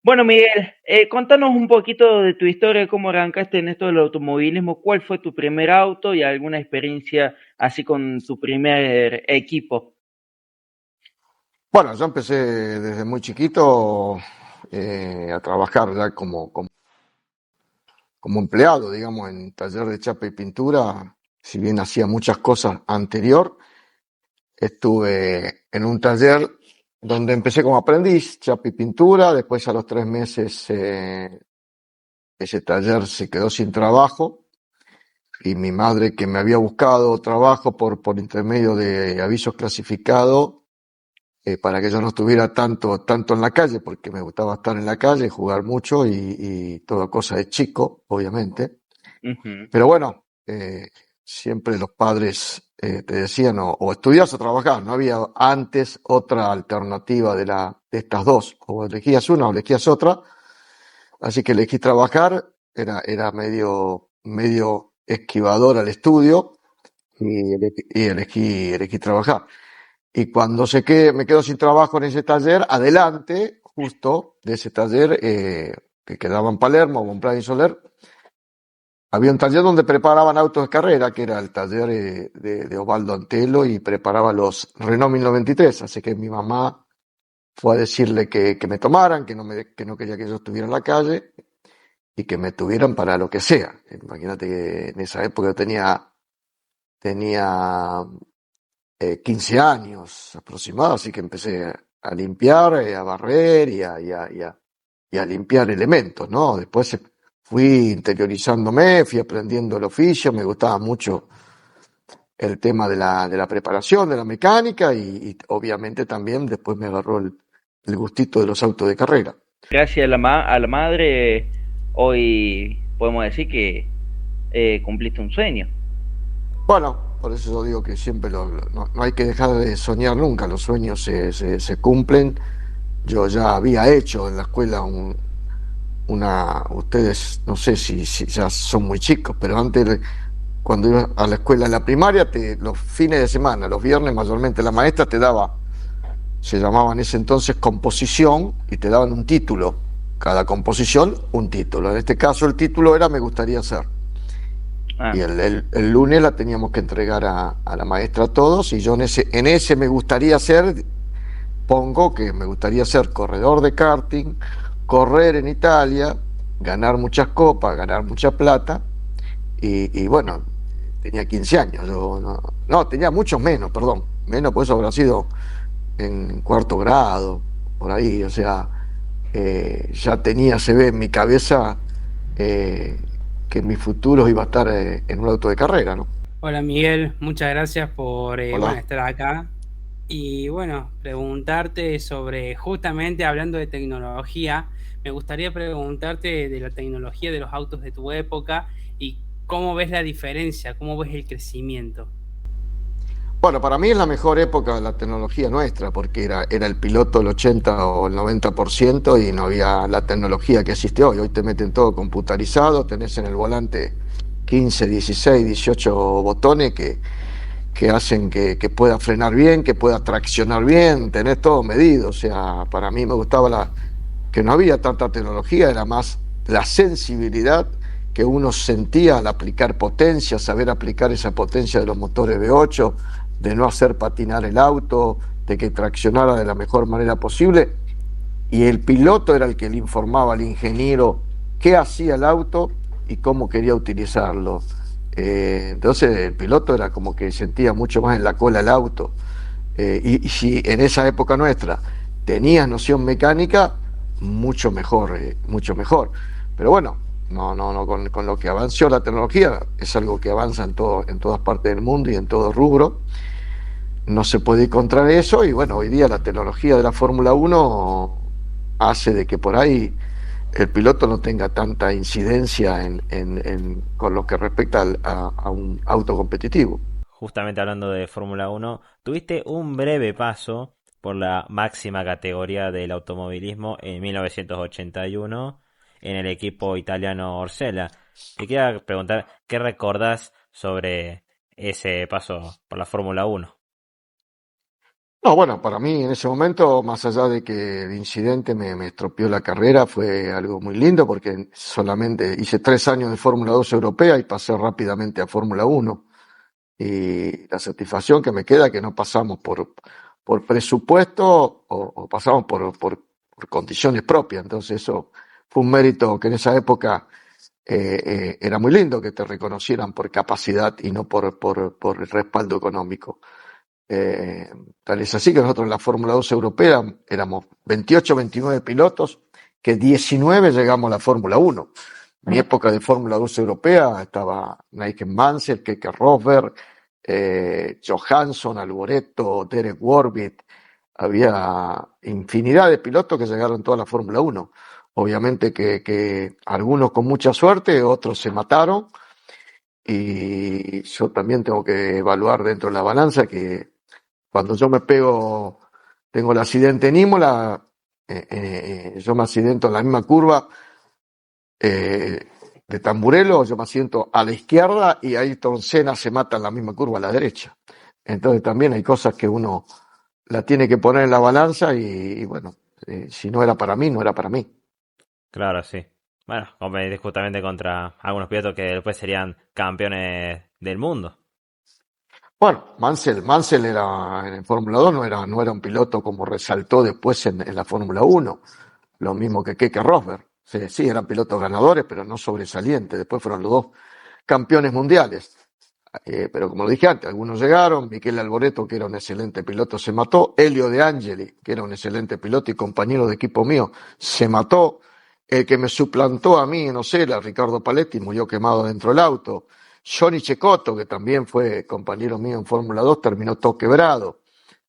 Bueno, Miguel, contanos un poquito de tu historia, cómo arrancaste en esto del automovilismo, cuál fue tu primer auto y alguna experiencia así con tu primer equipo. Bueno, yo empecé desde muy chiquito a trabajar ya como empleado, digamos, en taller de chapa y pintura. Si bien hacía muchas cosas anterior, estuve en un taller donde empecé como aprendiz, chapa y pintura. Después a los 3 meses ese taller se quedó sin trabajo y mi madre, que me había buscado trabajo por intermedio de avisos clasificados, para que yo no estuviera tanto en la calle, porque me gustaba estar en la calle, jugar mucho y toda cosa de chico, obviamente. Ujú. Pero bueno, siempre los padres te decían o estudias o trabajás, no había antes otra alternativa de estas dos, o elegías una o elegías otra, así que elegí trabajar, era medio esquivador al estudio y elegí trabajar. Y cuando me quedo sin trabajo en ese taller, adelante, justo de ese taller, que quedaba en Palermo, Bonprado y Soler, había un taller donde preparaban autos de carrera, que era el taller de Osvaldo Antelo, y preparaba los Renault 1093. Así que mi mamá fue a decirle que me tomaran, que no quería que yo estuviera en la calle y que me tuvieran para lo que sea. Imagínate que en esa época yo tenía 15 años aproximados, así que empecé a limpiar, a barrer y a limpiar elementos, ¿no? Después fui interiorizándome, fui aprendiendo el oficio, me gustaba mucho el tema de la preparación, de la mecánica y obviamente también después me agarró el gustito de los autos de carrera. Gracias a a la madre, hoy podemos decir que cumpliste un sueño. Bueno, por eso yo digo que siempre no hay que dejar de soñar nunca, los sueños se cumplen. Yo ya había hecho en la escuela ustedes no sé si ya son muy chicos, pero antes, cuando iba a la escuela en la primaria, los fines de semana, los viernes mayormente, la maestra te daba, se llamaba en ese entonces composición, y te daban un título. Cada composición, un título. En este caso, el título era Me gustaría ser. Y Ah, el lunes la teníamos que entregar a la maestra a todos, y yo en ese Me gustaría ser, pongo que me gustaría ser corredor de karting, correr en Italia, ganar muchas copas, ganar mucha plata, y bueno, tenía 15 años, yo no, tenía muchos menos, perdón, menos, pues eso habrá sido en cuarto grado, por ahí, o sea, ya tenía, se ve en mi cabeza, eh, que mi futuro iba a estar en un auto de carrera, ¿no? Hola Miguel, muchas gracias por Hola. estar acá y bueno, preguntarte sobre, justamente hablando de tecnología, me gustaría preguntarte de la tecnología de los autos de tu época y cómo ves la diferencia, cómo ves el crecimiento. Bueno, para mí es la mejor época de la tecnología nuestra, porque era el piloto el 80 o el 90% y no había la tecnología que existe hoy. Hoy te meten todo computarizado, tenés en el volante 15, 16, 18 botones que hacen que pueda frenar bien, que pueda traccionar bien, tenés todo medido. O sea, para mí me gustaba que no había tanta tecnología, era más la sensibilidad que uno sentía al aplicar potencia, saber aplicar esa potencia de los motores V8, de no hacer patinar el auto, de que traccionara de la mejor manera posible. Y el piloto era el que le informaba al ingeniero qué hacía el auto y cómo quería utilizarlo. Entonces el piloto era como que sentía mucho más en la cola el auto. Y si en esa época nuestra tenías noción mecánica, mucho mejor, mucho mejor. Pero bueno, no, con lo que avanzó la tecnología, es algo que avanza en todas partes del mundo y en todo rubro. No se puede ir contra eso, y bueno, hoy día la tecnología de la Fórmula 1 hace de que por ahí el piloto no tenga tanta incidencia con lo que respecta a un auto competitivo. Justamente hablando de Fórmula Uno, tuviste un breve paso por la máxima categoría del automovilismo en 1981 en el equipo italiano Orcella. Te quería preguntar, ¿qué recordás sobre ese paso por la Fórmula Uno? No, bueno, para mí en ese momento, más allá de que el incidente me estropeó la carrera, fue algo muy lindo porque solamente hice 3 años de Fórmula 2 europea y pasé rápidamente a Fórmula 1. Y la satisfacción que me queda es que no pasamos por presupuesto o pasamos por condiciones propias. Entonces eso fue un mérito que en esa época era muy lindo que te reconocieran por capacidad y no por el respaldo económico. Eh, Tal es así que nosotros en la Fórmula 2 europea éramos 28, 29 pilotos, que 19 llegamos a la Fórmula 1. Mi época de Fórmula 2 europea estaba Nigel Mansell, Keke Rosberg, Johansson, Alboreto, Derek Warwick. Había infinidad de pilotos que llegaron toda la Fórmula 1. Obviamente que algunos con mucha suerte, otros se mataron. Y yo también tengo que evaluar dentro de la balanza que cuando yo tengo el accidente en Imola, yo me accidento en la misma curva de Tamburello, yo me asiento a la izquierda y Ayrton Senna se mata en la misma curva a la derecha. Entonces también hay cosas que uno la tiene que poner en la balanza y bueno, si no era para mí, no era para mí. Claro, sí. Bueno, competir justamente contra algunos pilotos que después serían campeones del mundo. Bueno, Mansell era en Fórmula 2, no era un piloto como resaltó después en la Fórmula 1, lo mismo que Keke Rosberg. Sí, sí, eran pilotos ganadores, pero no sobresalientes. Después fueron los dos campeones mundiales. Pero como lo dije antes, algunos llegaron. Michele Alboreto, que era un excelente piloto, se mató. Elio De Angeli, que era un excelente piloto y compañero de equipo mío, se mató. El que me suplantó a mí, no sé, era Ricardo Paletti, murió quemado dentro del auto. Johnny Cecotto, que también fue compañero mío en Fórmula 2, terminó todo quebrado.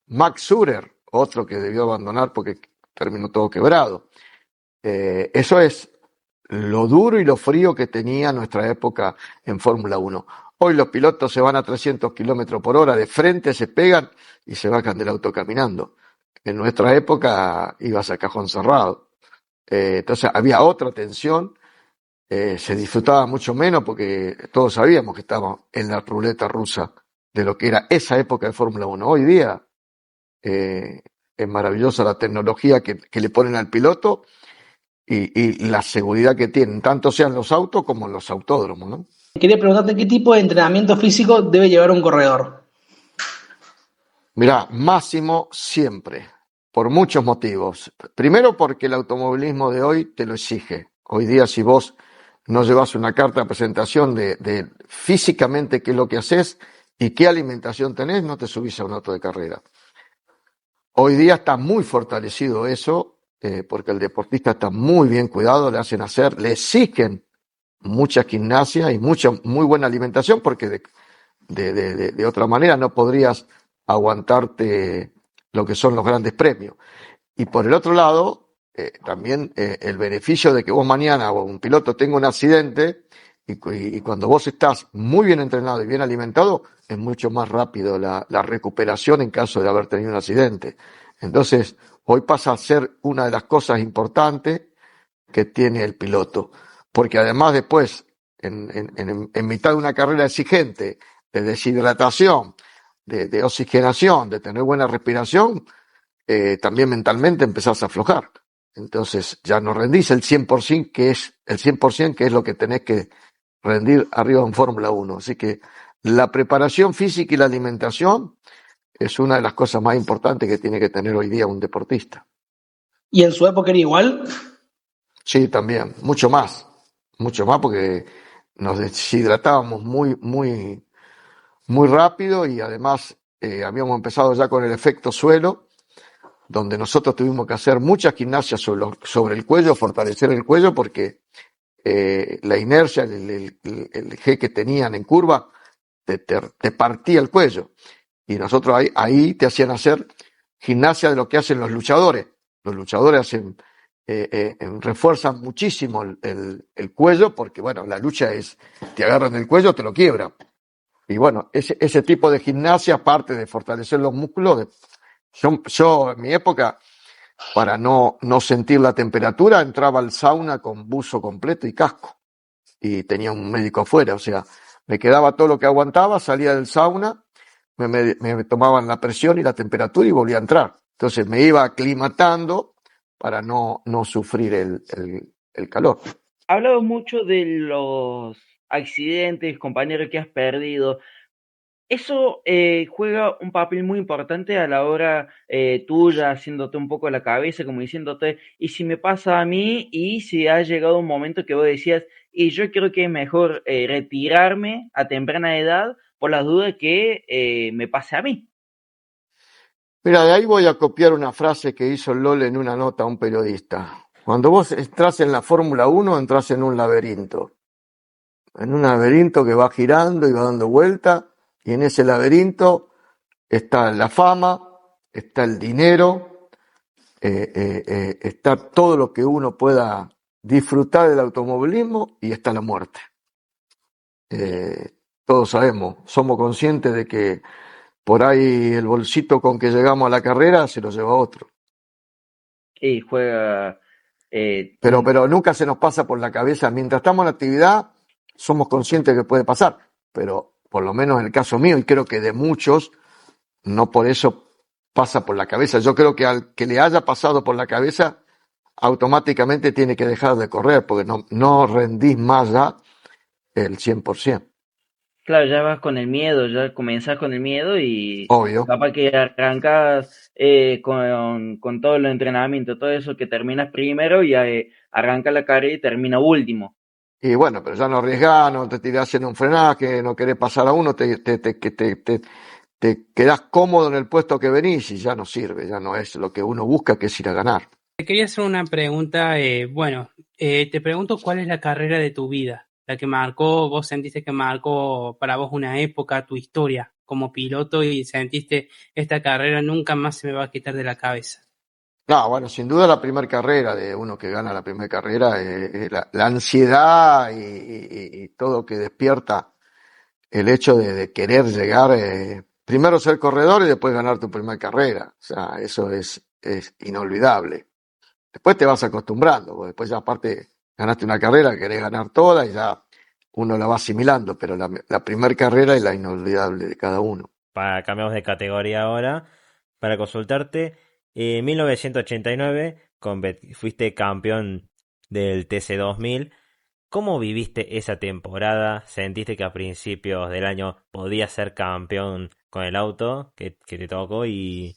Max Zurer, otro que debió abandonar porque terminó todo quebrado. Eso es lo duro y lo frío que tenía nuestra época en Fórmula 1. Hoy los pilotos se van a 300 kilómetros por hora, de frente se pegan y se bajan del auto caminando. En nuestra época ibas a cajón cerrado. Entonces había otra tensión, se disfrutaba mucho menos porque todos sabíamos que estábamos en la ruleta rusa de lo que era esa época de Fórmula 1. Hoy día es maravillosa la tecnología que le ponen al piloto y la seguridad que tienen, tanto sean los autos como los autódromos, ¿no? Quería preguntarte qué tipo de entrenamiento físico debe llevar un corredor. Mirá, máximo siempre, por muchos motivos. Primero porque el automovilismo de hoy te lo exige. Hoy día si vos no llevas una carta de presentación de físicamente qué es lo que haces y qué alimentación tenés, no te subís a un auto de carrera. Hoy día está muy fortalecido eso, porque el deportista está muy bien cuidado, le exigen mucha gimnasia y muy buena alimentación, porque de otra manera no podrías aguantarte lo que son los grandes premios. Y por el otro lado, también el beneficio de que vos mañana o un piloto tenga un accidente y cuando vos estás muy bien entrenado y bien alimentado, es mucho más rápido la recuperación en caso de haber tenido un accidente. Entonces, hoy pasa a ser una de las cosas importantes que tiene el piloto, porque además después, en mitad de una carrera exigente, de deshidratación, de oxigenación, de tener buena respiración, también mentalmente empezás a aflojar. Entonces ya no rendís el 100%, que es lo que tenés que rendir arriba en Fórmula 1. Así que la preparación física y la alimentación es una de las cosas más importantes que tiene que tener hoy día un deportista. ¿Y en su época era igual? Sí, también, mucho más porque nos deshidratábamos muy rápido y además habíamos empezado ya con el efecto suelo, donde nosotros tuvimos que hacer mucha gimnasia sobre el cuello, fortalecer el cuello, porque la inercia, el G que tenían en curva, te partía el cuello. Y nosotros ahí te hacían hacer gimnasia de lo que hacen los luchadores. Los luchadores refuerzan muchísimo el cuello, porque bueno, la lucha te agarran el cuello, te lo quiebran. Y bueno, ese tipo de gimnasia, aparte de fortalecer los músculos, yo en mi época, para no sentir la temperatura, entraba al sauna con buzo completo y casco. Y tenía un médico afuera, o sea, me quedaba todo lo que aguantaba, salía del sauna, me tomaban la presión y la temperatura y volvía a entrar. Entonces me iba aclimatando para no sufrir el calor. Hablado mucho de los accidentes, compañeros que has perdido. Eso juega un papel muy importante a la hora tuya, haciéndote un poco la cabeza, como diciéndote, ¿y si me pasa a mí? Y si ha llegado un momento que vos decías, y yo creo que es mejor retirarme a temprana edad por las dudas que me pase a mí. Mira, de ahí voy a copiar una frase que hizo Lola en una nota a un periodista. Cuando vos entras en la Fórmula 1, entras en un laberinto. En un laberinto que va girando y va dando vuelta, y en ese laberinto está la fama, está el dinero, está todo lo que uno pueda disfrutar del automovilismo y está la muerte. Todos sabemos, somos conscientes de que por ahí el bolsito con que llegamos a la carrera se lo lleva otro. Y juega... Pero nunca se nos pasa por la cabeza, mientras estamos en la actividad, somos conscientes que puede pasar, pero por lo menos en el caso mío, y creo que de muchos, no por eso pasa por la cabeza. Yo creo que al que le haya pasado por la cabeza, automáticamente tiene que dejar de correr, porque no rendís más ya el 100%. Claro, ya vas con el miedo, ya comenzás con el miedo y Obvio. capaz que arrancas con todo el entrenamiento, todo eso que terminas primero y arranca la carrera y termina último. Y bueno, pero ya no arriesgás, no te tirás en un frenaje, no querés pasar a uno, te quedás cómodo en el puesto que venís y ya no sirve, ya no es lo que uno busca, que es ir a ganar. Te quería hacer una pregunta, te pregunto cuál es la carrera de tu vida, la que marcó, vos sentiste que marcó para vos una época, tu historia como piloto y sentiste esta carrera nunca más se me va a quitar de la cabeza. No, bueno, sin duda la primera carrera de uno que gana la primera carrera, la ansiedad y todo que despierta el hecho de querer llegar, primero ser corredor y después ganar tu primera carrera. O sea, eso es inolvidable. Después te vas acostumbrando, porque después ya aparte ganaste una carrera, querés ganar toda y ya uno la va asimilando, pero la primera carrera es la inolvidable de cada uno. Cambiamos de categoría ahora para consultarte. En 1989 fuiste campeón del TC2000. ¿Cómo viviste esa temporada? ¿Sentiste que a principios del año podías ser campeón con el auto que te tocó? ¿Y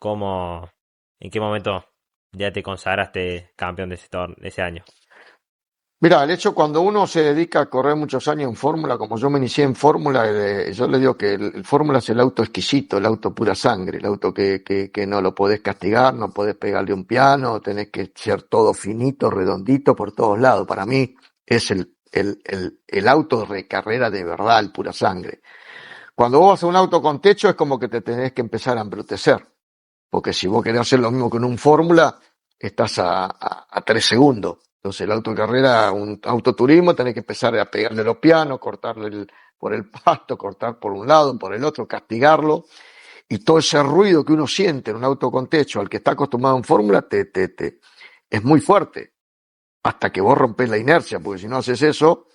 en qué momento ya te consagraste campeón de ese año? Mira, el hecho cuando uno se dedica a correr muchos años en fórmula, como yo me inicié en fórmula, yo le digo que el fórmula es el auto exquisito, el auto pura sangre, el auto que no lo podés castigar, no podés pegarle un piano, tenés que ser todo finito, redondito por todos lados. Para mí es el auto de carrera de verdad, el pura sangre. Cuando vos vas a un auto con techo es como que te tenés que empezar a embrutecer, porque si vos querés hacer lo mismo que en un fórmula, estás a 3 segundos. Entonces el auto de carrera, un autoturismo, tenés que empezar a pegarle los pianos, cortarle por el pasto, cortar por un lado, por el otro, castigarlo. Y todo ese ruido que uno siente en un auto con techo, al que está acostumbrado en fórmula, es muy fuerte. Hasta que vos rompés la inercia, porque si no haces eso,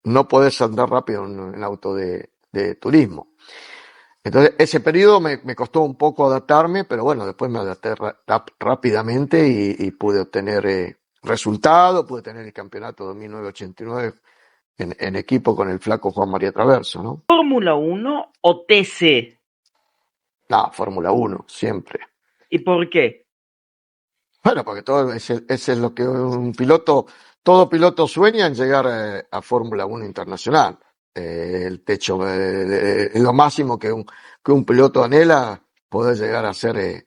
no podés andar rápido en el auto de turismo. Entonces, ese periodo me costó un poco adaptarme, pero bueno, después me adapté rápidamente y pude obtener resultado, pude tener el campeonato 2009-89 en equipo con el flaco Juan María Traverso, ¿no? ¿Fórmula 1 o TC? No, Fórmula 1, siempre. ¿Y por qué? Bueno, porque ese es lo que todo piloto sueña en llegar a Fórmula 1 internacional. El techo es lo máximo que un piloto anhela, poder llegar a ser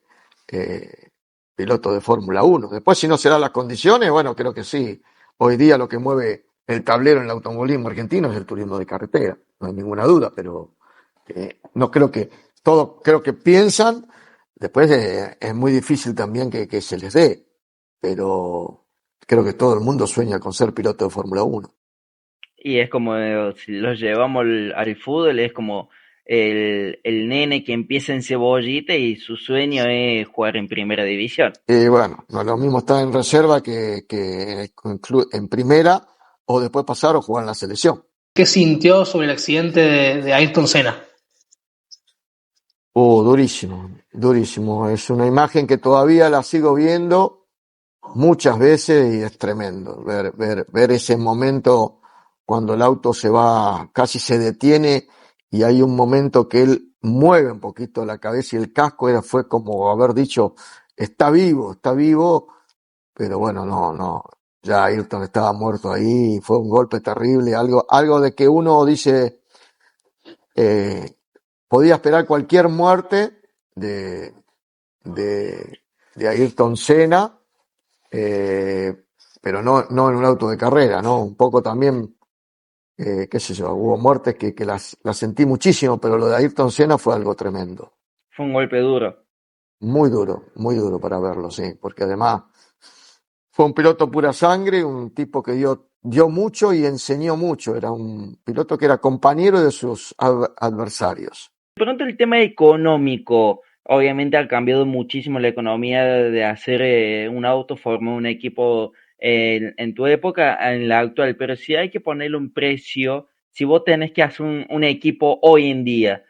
piloto de Fórmula 1. Después, si no se dan las condiciones, bueno, creo que sí. Hoy día lo que mueve el tablero en el automovilismo argentino es el turismo de carretera, no hay ninguna duda, pero no creo que piensan, después es muy difícil también que se les dé, pero creo que todo el mundo sueña con ser piloto de Fórmula 1. Y es como, si los llevamos al fútbol, es como el nene que empieza en Cebollita y su sueño es jugar en primera división. Y bueno, no es lo mismo estar en reserva que en primera, o después pasar o jugar en la selección. ¿Qué sintió sobre el accidente de Ayrton Senna? Durísimo, durísimo. Es una imagen que todavía la sigo viendo muchas veces y es tremendo ver ese momento cuando el auto se va, casi se detiene y hay un momento que él mueve un poquito la cabeza y el casco fue como haber dicho, está vivo, pero bueno, no, ya Ayrton estaba muerto ahí, fue un golpe terrible, algo de que uno dice, podía esperar cualquier muerte de, de Ayrton Senna, pero no en un auto de carrera, ¿no? Un poco también, qué sé yo, hubo muertes que las sentí muchísimo, pero lo de Ayrton Senna fue algo tremendo. Fue un golpe duro. Muy duro para verlo, sí, porque además fue un piloto pura sangre, un tipo que dio mucho y enseñó mucho, era un piloto que era compañero de sus adversarios. Pronto el tema económico, obviamente ha cambiado muchísimo la economía de hacer un auto, formar un equipo en tu época, en la actual, pero si hay que ponerle un precio, si vos tenés que hacer un equipo hoy en día,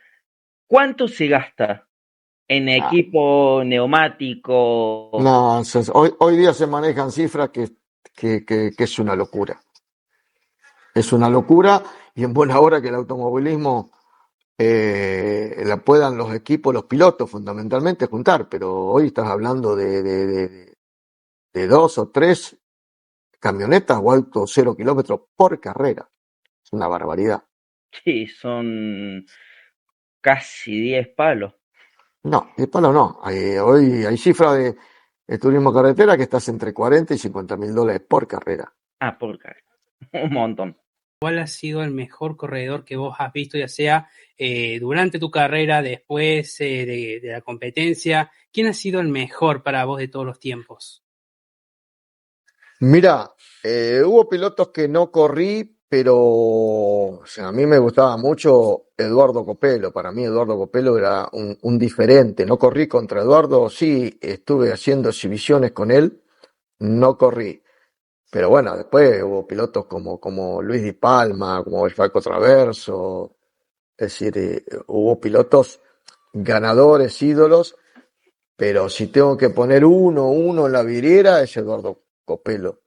¿cuánto se gasta en Ah, equipo neumático? no, hoy día se manejan cifras que es una locura. Es una locura y en buena hora que el automovilismo la puedan los equipos, los pilotos fundamentalmente juntar, pero hoy estás hablando de 2 o 3 camionetas o autos 0 kilómetros por carrera. Es una barbaridad. Sí, son casi 10 palos. No, de palo no. Hoy hay cifras de turismo carretera que estás entre 40 y 50 mil dólares por carrera. Ah, por carga. Un montón. ¿Cuál ha sido el mejor corredor que vos has visto, ya sea durante tu carrera, después de la competencia? ¿Quién ha sido el mejor para vos de todos los tiempos? Mira, hubo pilotos que no corrí, pero o sea, a mí me gustaba mucho Eduardo Copello. Para mí Eduardo Copello era un diferente. No corrí contra Eduardo, sí, estuve haciendo exhibiciones con él, no corrí. Pero bueno, después hubo pilotos como Luis Di Palma, como el Falco Traverso. Es decir, hubo pilotos ganadores, ídolos, pero si tengo que poner uno en la vidriera es Eduardo Copello.